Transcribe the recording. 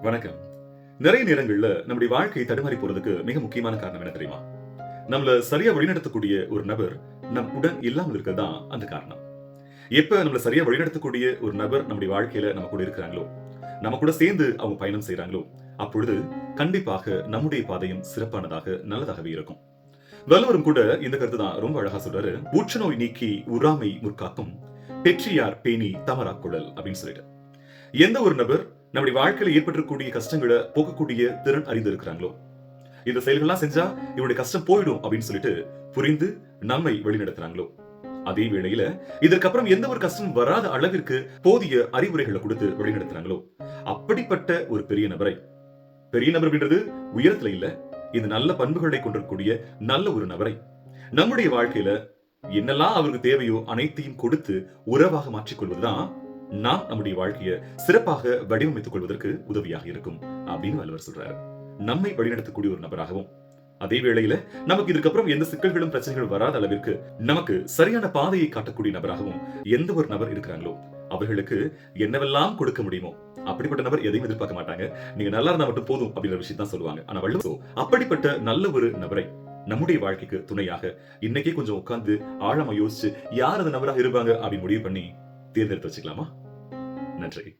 வணக்கம். நிறைய நேரங்கள்ல நம்முடைய வாழ்க்கை தடுமாறி போறதுக்கு மிக முக்கியமான காரணம் என்ன தெரியுமா? நம்மள சரியா வழிநடத்தக்கூடிய ஒரு நபர் நம் உடன் இல்லாமல் இருக்கதான் அந்த காரணம். எப்ப நம்மள சரியா வழிநடத்தக்கூடிய ஒரு நபர் நம்முடைய வாழ்க்கையில நம்ம கூட இருக்கிறாங்களோ, நம்ம கூட சேர்ந்து அவங்க பயணம் செய்றாங்களோ, அப்பொழுது கண்டிப்பாக நம்முடைய பாதையும் சிறப்பானதாக, நல்லதாகவே இருக்கும். வள்ளுவரும் கூட இந்த கருத்து தான் ரொம்ப அழகா சொல்றாரு. "ஊற்றுநோய் நீக்கி உறாமை முற்காக்கும், பெற்றியார் பேணி தமராக் குழல்" அப்படின்னு சொல்லிட்டு. எந்த ஒரு நபர் நம்முடைய வாழ்க்கையில ஏற்பட்டிருக்கக்கூடிய கஷ்டங்களை போக்கக்கூடிய திறன் அறிந்திருக்கிறாங்களோ, இந்த செயல்கள்லாம் செஞ்சா இவனுடைய கஷ்டம் போயிடும் அப்படின்னு சொல்லிட்டு புரிந்து நம்மை வழிநடத்துறாங்களோ, அதே வேளையில இதற்கப்புறம் எந்த ஒரு கஷ்டம் வராத அளவிற்கு போதிய அறிவுரைகளை கொடுத்து வழிநடத்துறாங்களோ, அப்படிப்பட்ட ஒரு பெரிய நபரை, பெரிய நபர் அப்படின்றது உயரத்துல இல்ல, இந்த நல்ல பண்புகளை கொண்டிருக்கக்கூடிய நல்ல ஒரு நபரை நம்முடைய வாழ்க்கையில என்னெல்லாம் அவருக்கு தேவையோ அனைத்தையும் கொடுத்து உறவாக மாற்றிக் கொள்வதுதான் நாம் நம்முடைய வாழ்க்கையை சிறப்பாக வடிவமைத்துக் கொள்வதற்கு உதவியாக இருக்கும் அப்படின்னு வள்ளுவர் சொல்றாரு. நம்மை வழிநடத்தக்கூடிய ஒரு நபராகவும், அதே வேளையில நமக்கு இதுக்கப்புறம் எந்த சிக்கல்களும் பிரச்சனைகளும் வராத அளவிற்கு நமக்கு சரியான பாதையை காட்டக்கூடிய நபராகவும் எந்த ஒரு நபர் இருக்கிறாங்களோ அவர்களுக்கு என்னவெல்லாம் கொடுக்க முடியுமோ அப்படிப்பட்ட நபர் எதையும் எதிர்பார்க்க மாட்டாங்க. நீங்க நல்லா இருந்தா மட்டும் போதும் அப்படின்ற விஷயம் தான் சொல்லுவாங்க. ஆனா வள்ளுவர் அப்படிப்பட்ட நல்ல ஒரு நபரை நம்முடைய வாழ்க்கைக்கு துணையாக இன்னைக்கே கொஞ்சம் உட்கார்ந்து ஆழமா யோசிச்சு யார் அந்த நபராக இருப்பாங்க அப்படின்னு முடிவு பண்ணி தேர்ந்தெடுத்து வச்சுக்கலாமா? நன்றி.